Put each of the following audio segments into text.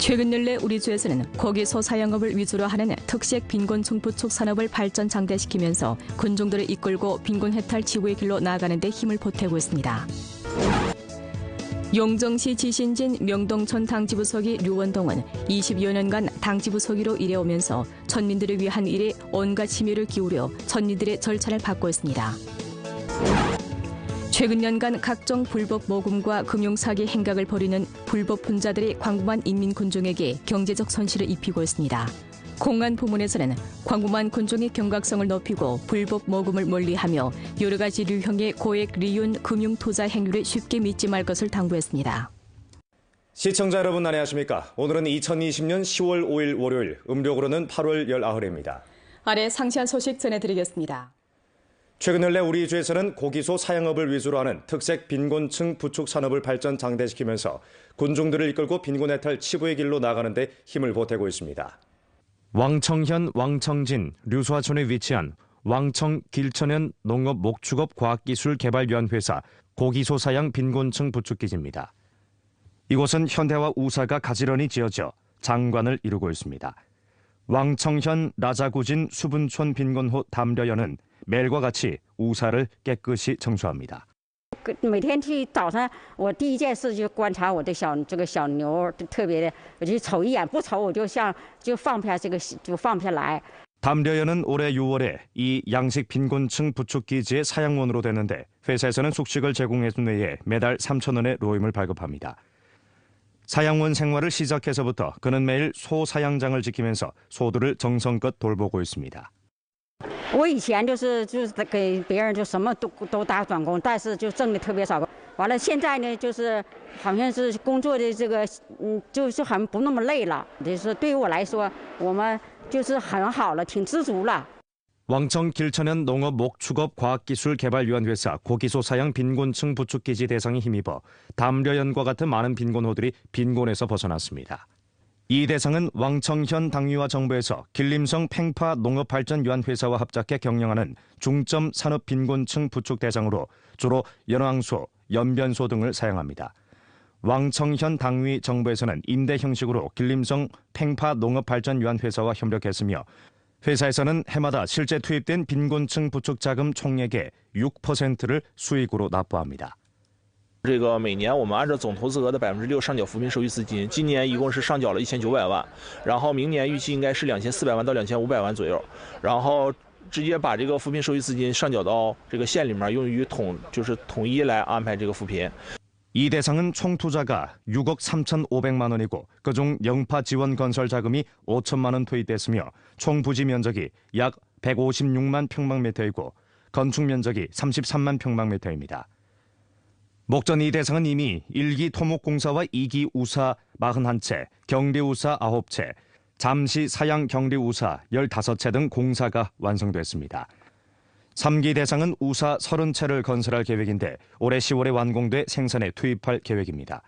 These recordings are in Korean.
최근 연내 우리 주에서는 고기 소사양업을 위주로 하는 특색 빈곤층 부축 산업을 발전 장대시키면서 군중들을 이끌고 빈곤 해탈 지구의 길로 나아가는 데 힘을 보태고 있습니다. 용정시 지신진 명동촌 당지부서기 류원동은 20여 년간 당지부서기로 일해오면서 천민들을 위한 일에 온갖 심혈을 기울여 천민들의 절찬을 받고 있습니다. 최근 년간 각종 불법 모금과 금융사기 행각을 벌이는 불법 분자들이 광부만 인민군중에게 경제적 손실을 입히고 있습니다. 공안 부문에서는 광부만 군중의 경각성을 높이고 불법 모금을 멀리하며 여러 가지 류형의 고액 리윤 금융투자 행위를 쉽게 믿지 말 것을 당부했습니다. 시청자 여러분 안녕하십니까? 오늘은 2020년 10월 5일 월요일, 음력으로는 8월 19일입니다. 아래 상세한 소식 전해드리겠습니다. 최근 연내 우리 주에서는 고기소 사양업을 위주로 하는 특색 빈곤층 부축 산업을 발전 장대시키면서 군중들을 이끌고 빈곤 해탈 치부의 길로 나가는 데 힘을 보태고 있습니다. 왕청현, 왕청진, 류수하촌에 위치한 왕청 길천현 농업 목축업 과학기술 개발위원 회사 고기소 사양 빈곤층 부축기지입니다. 이곳은 현대와 우사가 가지런히 지어져 장관을 이루고 있습니다. 왕청현 라자구진 수분촌 빈곤호 담려연은 매일과 같이 우사를 깨끗이 청소합니다. 每天去早上，我第一件事就观察我的小牛，特别的，我就瞅一眼，不瞅我就放不下就放不下来。 담려연은 올해 6월에 이 양식 빈곤층 부축기지의 사양원으로 됐는데 회사에서는 숙식을 제공해준 외에 매달 3,000원의 로임을 발급합니다. 사양원 생활을 시작해서부터 그는 매일 소 사양장을 지키면서 소들을 정성껏 돌보고 있습니다. 我以前就是给别人就什么都打短工，但是就挣的特别少。完了现在呢，就是好像是工作的这个就是好像不那么累了，就是对于我来说，我们就是很好了，挺知足了。 왕청 길천현 농업 목축업 과학기술 개발위원 회사 고기소 사양 빈곤층 부축기지 대상에 힘입어 담려연과 같은 많은 빈곤호들이 빈곤에서 벗어났습니다. 이 대상은 왕청현 당위와 정부에서 길림성 팽파 농업발전유한회사와 합작해 경영하는 중점 산업 빈곤층 부축 대상으로 주로 연황소, 연변소 등을 사용합니다. 왕청현 당위 정부에서는 임대 형식으로 길림성 팽파 농업발전유한회사와 협력했으며 회사에서는 해마다 실제 투입된 빈곤층 부축 자금 총액의 6%를 수익으로 납부합니다. 这个每年我们按照总投资额的6%上缴扶贫收益资金，今年一共是上缴了1900万，然后明年预期应该是2400万到2500万左右，然后直接把这个扶贫收益资金上缴到这个县里面，用于统一来安排这个扶贫。 이 대상은 총 투자가 6억 3,500만 원이고 그중 영파 지원 건설 자금이 5천만 원 투입됐으며 총 부지 면적이 약 156만 평방미터이고 건축 면적이 33만 평방미터입니다. 목전 이 대상은 이미 1기 토목공사와 2기 우사 41채, 경리우사 9채, 잠시 사양 경리우사 15채 등 공사가 완성됐습니다. 3기 대상은 우사 30채를 건설할 계획인데 올해 10월에 완공돼 생산에 투입할 계획입니다.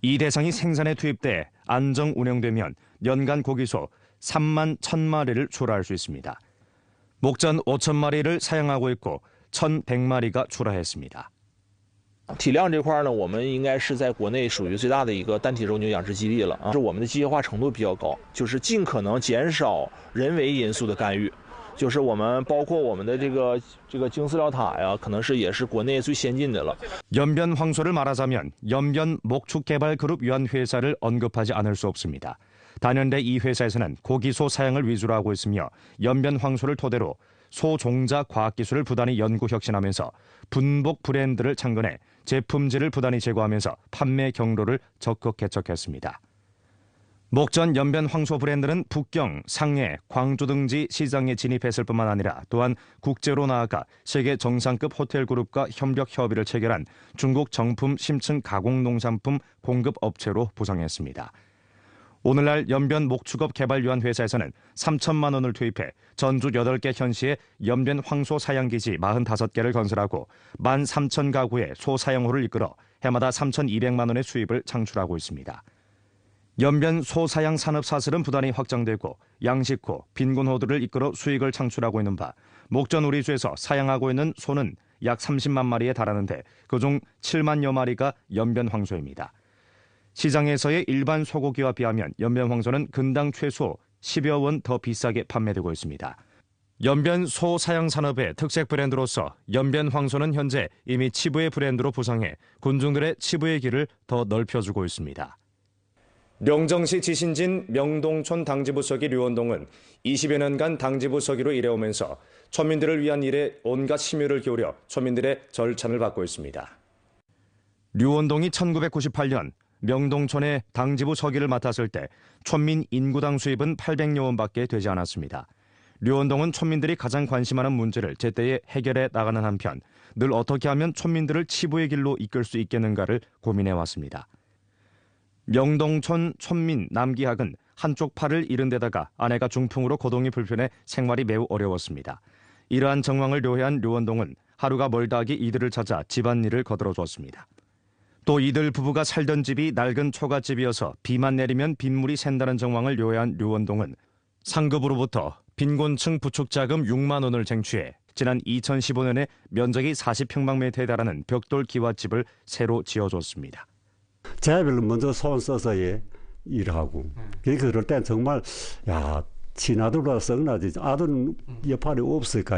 이 대상이 생산에 투입돼 안정 운영되면 연간 고기소 3만 1,000마리를 출하할 수 있습니다. 목전 5,000마리를 사양하고 있고 1,100마리가 출하했습니다. 体量这块呢，我们应该是在国内属于最大的一个单体肉牛养殖基地了啊。是我们的机械化程度比较高，就是尽可能减少人为因素的干预。 就是我们包括我们的这个精饲料塔呀，可能是也是国内最先进的了。 연변 황소를 말하자면 연변 목축개발그룹위원회사를 언급하지 않을 수 없습니다. 단연대 이 회사에서는 고기소 사양을 위주로 하고 있으며 연변 황소를 토대로 소종자 과학기술을 부단히 연구 혁신하면서 분복 브랜드를 창건해 제품질을 부단히 제고하면서 판매 경로를 적극 개척했습니다. 목전 연변 황소 브랜드는 북경, 상해, 광주 등지 시장에 진입했을 뿐만 아니라 또한 국제로 나아가 세계 정상급 호텔 그룹과 협력 협의를 체결한 중국 정품 심층 가공 농산품 공급 업체로 부상했습니다. 오늘날 연변 목축업 개발위원 회사에서는 3천만 원을 투입해 전주 8개 현시에 연변 황소 사양기지 45개를 건설하고 13,000가구의 소 사양호를 이끌어 해마다 3,200만 원의 수입을 창출하고 있습니다. 연변 소사양 산업 사슬은 부단히 확장되고 양식호, 빈곤호들을 이끌어 수익을 창출하고 있는 바 목전 우리주에서 사양하고 있는 소는 약 30만 마리에 달하는데 그중 7만여 마리가 연변 황소입니다. 시장에서의 일반 소고기와 비하면 연변 황소는 근당 최소 10여 원 더 비싸게 판매되고 있습니다. 연변 소 사양 산업의 특색 브랜드로서 연변 황소는 현재 이미 치부의 브랜드로 부상해 군중들의 치부의 길을 더 넓혀주고 있습니다. 명정시 지신진 명동촌 당지부 서기 류원동은 20여 년간 당지부 서기로 일해오면서 촌민들을 위한 일에 온갖 심혈을 기울여 촌민들의 절찬을 받고 있습니다. 류원동이 1998년 명동촌의 당지부 서기를 맡았을 때 촌민 인구당 수입은 800여 원밖에 되지 않았습니다. 류원동은 촌민들이 가장 관심하는 문제를 제때에 해결해 나가는 한편 늘 어떻게 하면 촌민들을 치부의 길로 이끌 수 있겠는가를 고민해왔습니다. 명동촌 촌민 남기학은 한쪽 팔을 잃은 데다가 아내가 중풍으로 거동이 불편해 생활이 매우 어려웠습니다. 이러한 정황을 료해한 류원동은 하루가 멀다 하기 이들을 찾아 집안일을 거들어주었습니다. 또 이들 부부가 살던 집이 낡은 초가집이어서 비만 내리면 빗물이 샌다는 정황을 료해한 류원동은 상급으로부터 빈곤층 부축자금 6만 원을 쟁취해 지난 2015년에 면적이 40평방미터에 달하는 벽돌 기와집을 새로 지어줬습니다. 재별로 먼저 손 써서 일하고 그럴 땐 정말 친아들보다 썩나지. 아들은 옆팔이 없을까.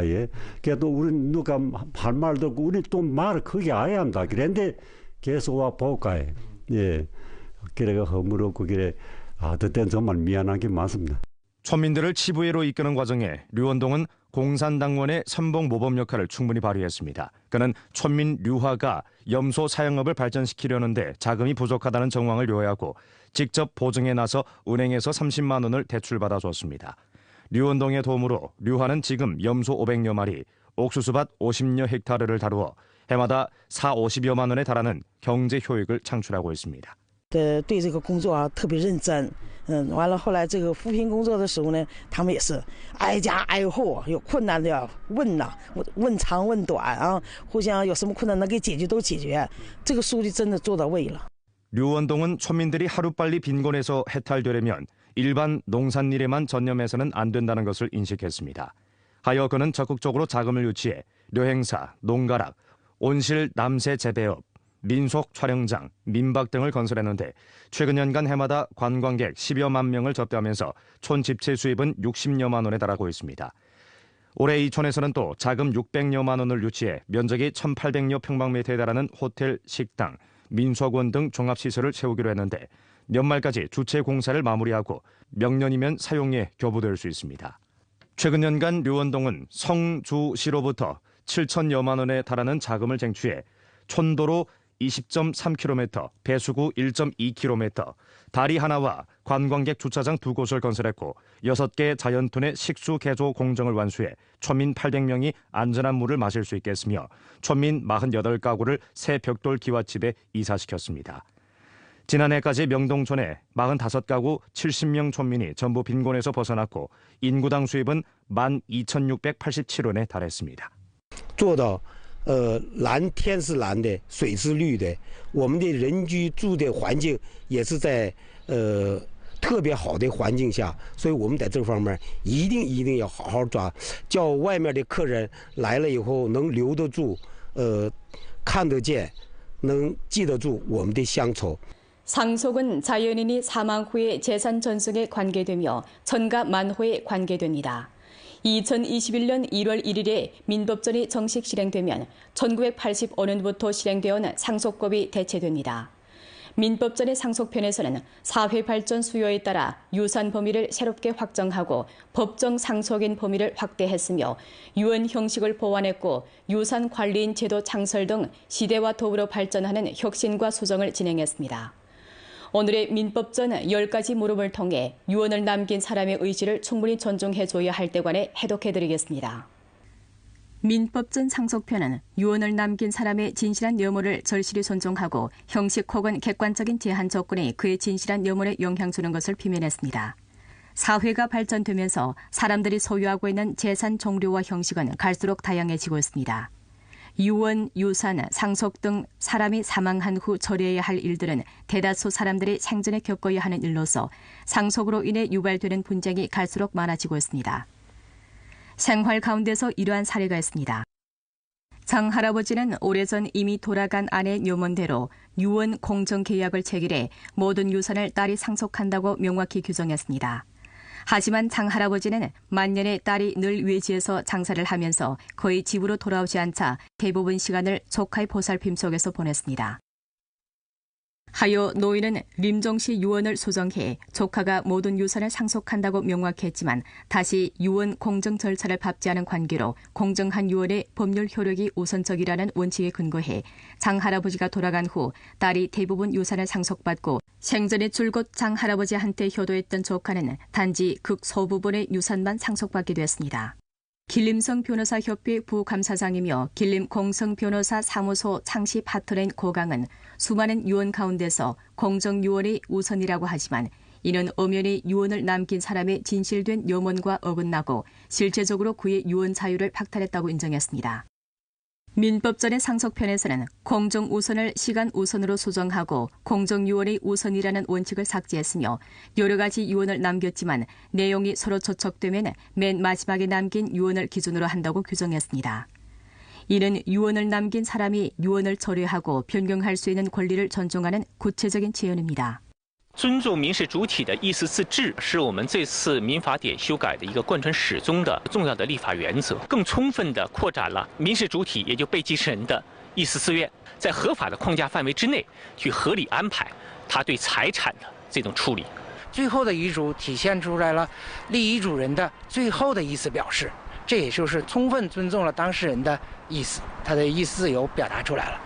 그래도 우리 누가 할 말 듣고 우리 또 말을 크게 아예 한다. 그런데 계속 와 볼까. 그래가 허물었고 그래. 그땐 정말 미안한 게 많습니다. 촌민들을 치부회로 이끄는 과정에 류원동은 공산당원의 선봉 모범 역할을 충분히 발휘했습니다. 그는 촌민 류화가 염소 사양업을 발전시키려는데 자금이 부족하다는 정황을 료해하고 직접 보증에 나서 은행에서 30만 원을 대출받아 줬습니다. 류원동의 도움으로 류화는 지금 염소 500여 마리, 옥수수밭 50여 헥타르를 다루어 해마다 40~50여만 원에 달하는 경제 효익을 창출하고 있습니다. 对这个工作特别认真，完了后来这个扶贫工作的时候呢，他们也是挨家挨户，有困难的要问呐，问长问短啊，互相有什么困难能给解决都解决，这个书记真的做到位了。 류원동은 촌민들이 하루빨리 빈곤에서 해탈되려면 일반 농산일에만 전념해서는 안 된다는 것을 인식했습니다. 하여 그는 적극적으로 자금을 유치해 료행사, 농가락, 온실 남새 재배업, 민속 촬영장, 민박 등을 건설했는데 최근 연간 해마다 관광객 10여만 명을 접대하면서 촌 집채 수입은 60여만 원에 달하고 있습니다. 올해 이 촌에서는 또 자금 600여만 원을 유치해 면적이 1,800여 평방미터에 달하는 호텔, 식당, 민속원 등 종합시설을 세우기로 했는데 연말까지 주체 공사를 마무리하고 명년이면 사용에 교부될 수 있습니다. 최근 연간 류원동은 성주시로부터 7천여만 원에 달하는 자금을 쟁취해 촌도로 20.3km, 배수구 1.2km, 다리 하나와 관광객 주차장 2곳을 건설했고 6개 자연톤의 식수 개조 공정을 완수해 촌민 800명이 안전한 물을 마실 수 있게 했으며 촌민 48가구를 새 벽돌 기와집에 이사시켰습니다. 지난해까지 명동촌에 45가구 70명 촌민이 전부 빈곤에서 벗어났고 인구당 수입은 12,687원에 달했습니다. 做到蓝天是蓝的，水是绿的，我们的人居住的环境也是在特别好的环境下，所以我们在这方面一定要好好抓，叫外面的客人来了以后能留得住，看得见，能记得住我们的乡愁。 상속은 자연인이 사망 후의 재산 전승에 관계되며 천가 만호에 관계됩니다. 2021년 1월 1일에 민법전이 정식 실행되면 1985년부터 실행되어온 상속법이 대체됩니다. 민법전의 상속편에서는 사회 발전 수요에 따라 유산 범위를 새롭게 확정하고 법정 상속인 범위를 확대했으며 유언 형식을 보완했고 유산 관리인 제도 창설 등 시대와 더불어 발전하는 혁신과 수정을 진행했습니다. 오늘의 민법전 10가지 물음을 통해 유언을 남긴 사람의 의지를 충분히 존중해줘야 할 때 관해 해독해드리겠습니다. 민법전 상속편은 유언을 남긴 사람의 진실한 염원을 절실히 존중하고 형식 혹은 객관적인 제한 조건이 그의 진실한 염원에 영향 주는 것을 비면했습니다. 사회가 발전되면서 사람들이 소유하고 있는 재산 종류와 형식은 갈수록 다양해지고 있습니다. 유언, 유산, 상속 등 사람이 사망한 후 처리해야 할 일들은 대다수 사람들이 생전에 겪어야 하는 일로서 상속으로 인해 유발되는 분쟁이 갈수록 많아지고 있습니다. 생활 가운데서 이러한 사례가 있습니다. 장 할아버지는 오래전 이미 돌아간 아내 묘문대로 유언 공정 계약을 체결해 모든 유산을 딸이 상속한다고 명확히 규정했습니다. 하지만 장 할아버지는 만년에 딸이 늘 외지에서 장사를 하면서 거의 집으로 돌아오지 않자 대부분 시간을 조카의 보살핌 속에서 보냈습니다. 하여 노인은 림종시 유언을 소정해 조카가 모든 유산을 상속한다고 명확히 했지만 다시 유언 공정 절차를 밟지 않은 관계로 공정한 유언의 법률 효력이 우선적이라는 원칙에 근거해 장 할아버지가 돌아간 후 딸이 대부분 유산을 상속받고 생전에 줄곧 장 할아버지한테 효도했던 조카는 단지 극소부분의 유산만 상속받게 됐습니다. 길림성 변호사협회 부감사장이며 길림공성변호사 사무소 창시 파트너인 고강은 수많은 유언 가운데서 공정유언이 우선이라고 하지만 이는 엄연히 유언을 남긴 사람의 진실된 염원과 어긋나고 실제적으로 그의 유언 자유를 박탈했다고 인정했습니다. 민법전의 상속편에서는 공정 우선을 시간 우선으로 수정하고 공정유언이 우선이라는 원칙을 삭제했으며 여러 가지 유언을 남겼지만 내용이 서로 조척되면 맨 마지막에 남긴 유언을 기준으로 한다고 규정했습니다. 이는 유언을 남긴 사람이 유언을 철회하고 변경할 수 있는 권리를 존중하는 구체적인 제언입니다. 尊重民事主体的意思自治是我们这次民法典修改的一个贯穿始终的重要的立法原则，更充分地扩展了民事主体也就被继承人的意思自愿，在合法的框架范围之内去合理安排他对财产的这种处理。最后的遗嘱体现出来了立遗嘱人的最后的意思表示，这也就是充分尊重了当事人的意思，他的意思自由表达出来了。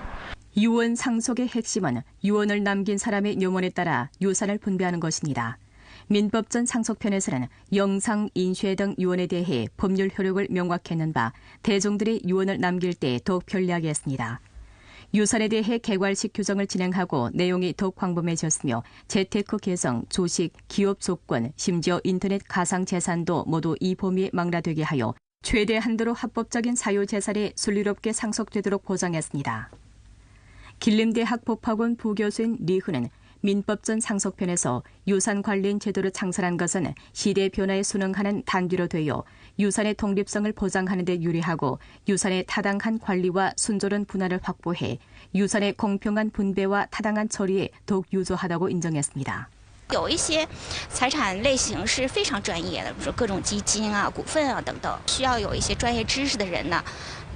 유언 상속의 핵심은 유언을 남긴 사람의 염원에 따라 유산을 분배하는 것입니다. 민법전 상속편에서는 영상, 인쇄 등 유언에 대해 법률 효력을 명확히 했는 바 대종들이 유언을 남길 때 더욱 편리하게 했습니다. 유산에 대해 개괄식 규정을 진행하고 내용이 더욱 광범해졌으며 재테크 개성, 주식, 기업 조건, 심지어 인터넷 가상재산도 모두 이 범위에 망라되게 하여 최대 한도로 합법적인 사유재산이 순리롭게 상속되도록 보장했습니다. 길림대학 법학원 부교수인 리흐는 민법전 상속편에서 유산 관련 제도를 창설한 것은 시대 변화에 순응하는 단계로 되어 유산의 독립성을 보장하는 데 유리하고 유산의 타당한 관리와 순조로운 분할을 확보해 유산의 공평한 분배와 타당한 처리에 더욱 유조하다고 인정했습니다. 有一些财产类型是非常专业的，比如说各种基金啊、股份啊等等，需要有一些专业知识的人呢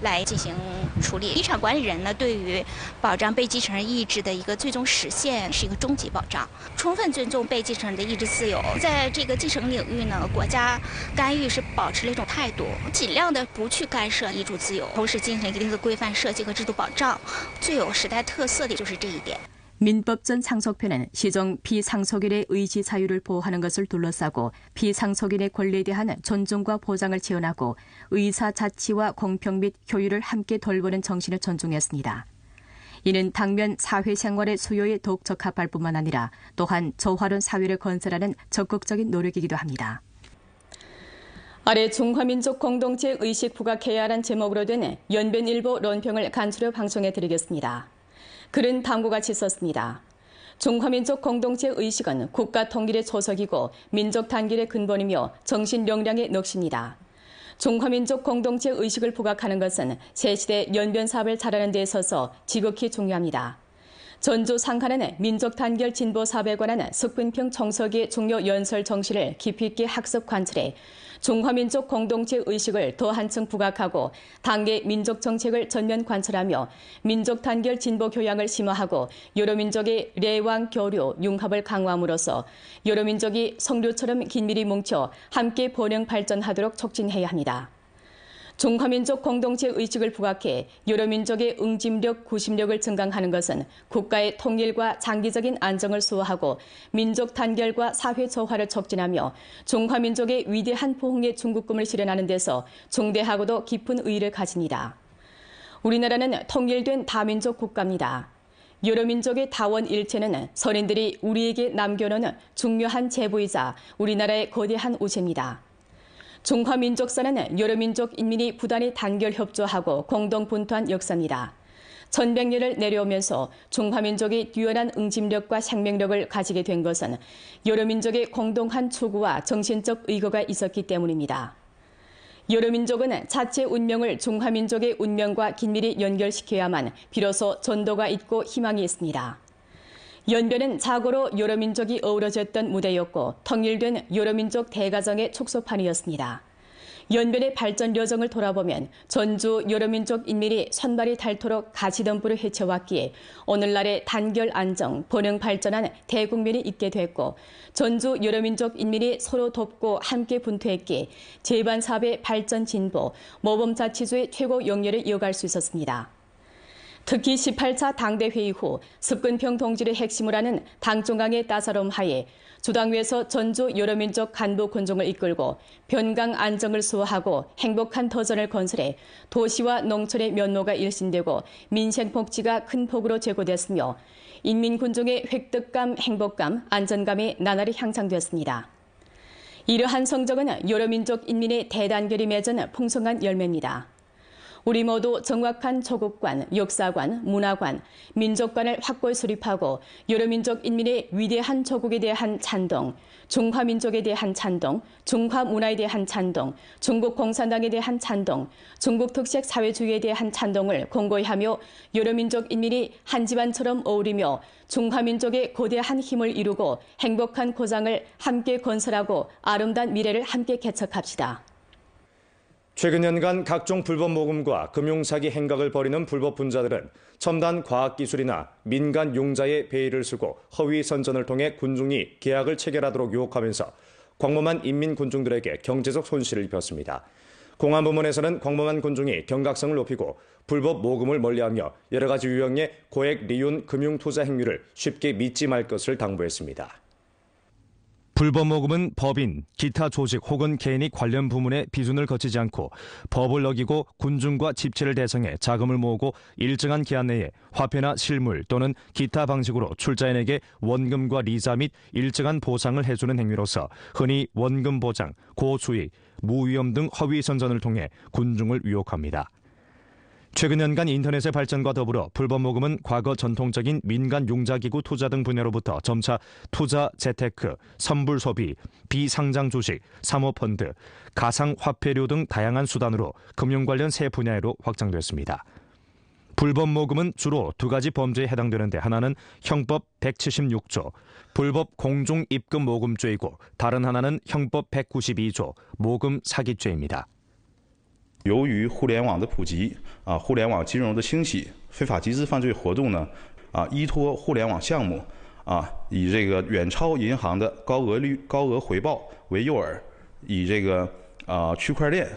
来进行处理。遗产管理人呢，对于保障被继承人意志的一个最终实现是一个终极保障，充分尊重被继承人的意志自由。在这个继承领域呢，国家干预是保持了一种态度，尽量的不去干涉遗嘱自由，同时进行一定的规范设计和制度保障。最有时代特色的就是这一点。 민법전 상속편은 시종 피상속인의 의지 자유를 보호하는 것을 둘러싸고 피상속인의 권리에 대한 존중과 보장을 제언하고 의사 자치와 공평 및 효율을 함께 돌보는 정신을 존중했습니다. 이는 당면 사회생활의 수요에 더욱 적합할 뿐만 아니라 또한 조화로운 사회를 건설하는 적극적인 노력이기도 합니다. 아래 중화민족 공동체 의식 부각해야 하는 제목으로 된 연변일보論評을 간추려 방송해드리겠습니다. 글은 다음과 같이 썼습니다. 중화민족 공동체 의식은 국가 통일의 초석이고 민족 단결의 근본이며 정신 역량의 넋입니다. 중화민족 공동체 의식을 부각하는 것은 새시대 연변 사업을 잘하는 데 있어서 지극히 중요합니다. 전주 상하는 민족 단결 진보 사업에 관한 석분평 총서기의 중요 연설 정신을 깊이 있게 학습 관찰해 중화민족 공동체 의식을 더 한층 부각하고 당의 민족 정책을 전면 관철하며 민족 단결 진보 교양을 심화하고 여러 민족의 레왕 교류 융합을 강화함으로써 여러 민족이 성류처럼 긴밀히 뭉쳐 함께 번영 발전하도록 촉진해야 합니다. 중화민족 공동체 의식을 부각해 여러 민족의 응집력, 구심력을 증강하는 것은 국가의 통일과 장기적인 안정을 수호하고 민족 단결과 사회 조화를 촉진하며 중화민족의 위대한 포흥의 중국금을 실현하는 데서 중대하고도 깊은 의의를 가집니다. 우리나라는 통일된 다민족 국가입니다. 여러 민족의 다원 일체는 선인들이 우리에게 남겨놓은 중요한 제보이자 우리나라의 거대한 우세입니다. 중화민족사는 여러 민족 인민이 부단히 단결 협조하고 공동 분투한 역사입니다. 1100년을 내려오면서 중화민족이 뛰어난 응집력과 생명력을 가지게 된 것은 여러 민족의 공동한 추구와 정신적 의거가 있었기 때문입니다. 여러 민족은 자체 운명을 중화민족의 운명과 긴밀히 연결시켜야만 비로소 전도가 있고 희망이 있습니다. 연변은 자고로 여러 민족이 어우러졌던 무대였고 통일된 여러 민족 대가정의 촉소판이었습니다. 연변의 발전 여정을 돌아보면 전주 여러 민족 인민이 손발이 닳도록 가시덤불을 헤쳐왔기에 오늘날의 단결 안정, 번영 발전한 대국면이 있게 됐고 전주 여러 민족 인민이 서로 돕고 함께 분투했기에 제반 사업의 발전 진보, 모범자치주의 최고 영예를 이어갈 수 있었습니다. 특히 18차 당대회의 후 습근평 동지를 핵심으로 하는 당중앙의 따사로움 하에 주당위에서 전주 여러 민족 간부 군종을 이끌고 변강 안정을 수호하고 행복한 터전을 건설해 도시와 농촌의 면모가 일신되고 민생 복지가 큰 폭으로 제고됐으며 인민 군종의 획득감, 행복감, 안전감이 나날이 향상되었습니다. 이러한 성적은 여러 민족 인민의 대단결이 맺은 풍성한 열매입니다. 우리 모두 정확한 조국관, 역사관, 문화관, 민족관을 확고히 수립하고 여러 민족 인민의 위대한 조국에 대한 찬동, 중화민족에 대한 찬동, 중화문화에 대한 찬동, 중국 공산당에 대한 찬동, 중국 특색 사회주의에 대한 찬동을 공고히 하며 여러 민족 인민이 한 집안처럼 어우리며 중화민족의 거대한 힘을 이루고 행복한 고장을 함께 건설하고 아름다운 미래를 함께 개척합시다. 최근 연간 각종 불법 모금과 금융사기 행각을 벌이는 불법 분자들은 첨단 과학기술이나 민간 용자의 베일을 쓰고 허위 선전을 통해 군중이 계약을 체결하도록 유혹하면서 광범한 인민 군중들에게 경제적 손실을 입혔습니다. 공안부문에서는 광범한 군중이 경각성을 높이고 불법 모금을 멀리하며 여러 가지 유형의 고액 리윤 금융투자 행위를 쉽게 믿지 말 것을 당부했습니다. 불법 모금은 법인, 기타 조직 혹은 개인이 관련 부문의 비준을 거치지 않고 법을 어기고 군중과 집체를 대상해 자금을 모으고 일정한 기한 내에 화폐나 실물 또는 기타 방식으로 출자인에게 원금과 리자 및 일정한 보상을 해주는 행위로서 흔히 원금 보장, 고수익, 무위험 등 허위 선전을 통해 군중을 유혹합니다. 최근 연간 인터넷의 발전과 더불어 불법 모금은 과거 전통적인 민간 용자기구 투자 등 분야로부터 점차 투자, 재테크, 선불 소비, 비상장 주식, 사모펀드, 가상화폐류 등 다양한 수단으로 금융 관련 세 분야로 확장됐습니다. 불법 모금은 주로 두 가지 범죄에 해당되는데 하나는 형법 176조, 불법 공중 입금 모금죄이고 다른 하나는 형법 192조, 모금 사기죄입니다. 由于互联网的普及互联网金融的兴起，非法集资犯罪活动呢依托互联网项目以这个远超银行的高额回报为诱饵，以这个区块链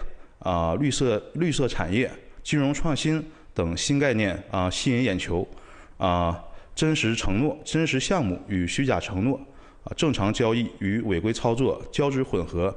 绿色产业、金融创新等新概念吸引眼球真实承诺、真实项目与虚假承诺正常交易与违规操作交织混合。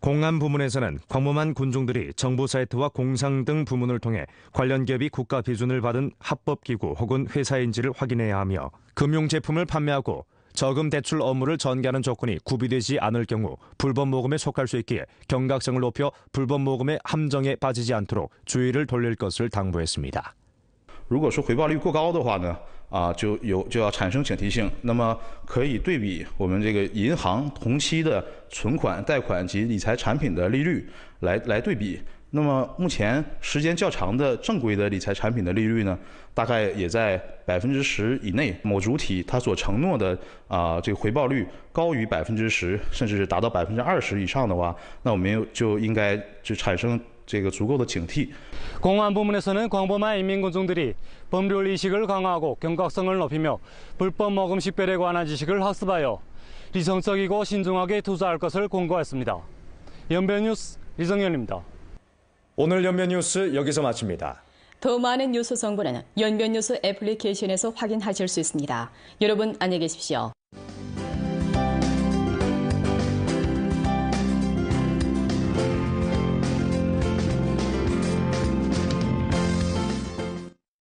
공안부문에서는 광범한 군중들이 정부 사이트와 공상 등 부문을 통해 관련 기업이 국가 비준을 받은 합법기구 혹은 회사인지를 확인해야 하며 금융제품을 판매하고 저금 대출 업무를 전개하는 조건이 구비되지 않을 경우 불법 모금에 속할 수 있기에 경각성을 높여 불법 모금의 함정에 빠지지 않도록 주의를 돌릴 것을 당부했습니다. 如果说回报率过高的话呢就要产生警惕性，那么可以对比我们这个银行同期的存款、贷款及理财产品的利率来对比。那么目前时间较长的正规的理财产品的利率呢，大概也在10%以内。某主体它所承诺的这个回报率高于10%，甚至是达到20%以上的话，那我们就应该就产生 这个足够的警惕。 공안부문에서는 광범한 인민군중들이 법률 의식을 강화하고 경각성을 높이며 불법 모금 식별에 관한 지식을 학습하여 리성적이고 신중하게 투자할 것을 권고했습니다. 연변뉴스 이정현입니다. 오늘 연변뉴스 여기서 마칩니다. 더 많은 뉴스 정보는 연변뉴스 애플리케이션에서 확인하실 수 있습니다. 여러분 안녕히 계십시오.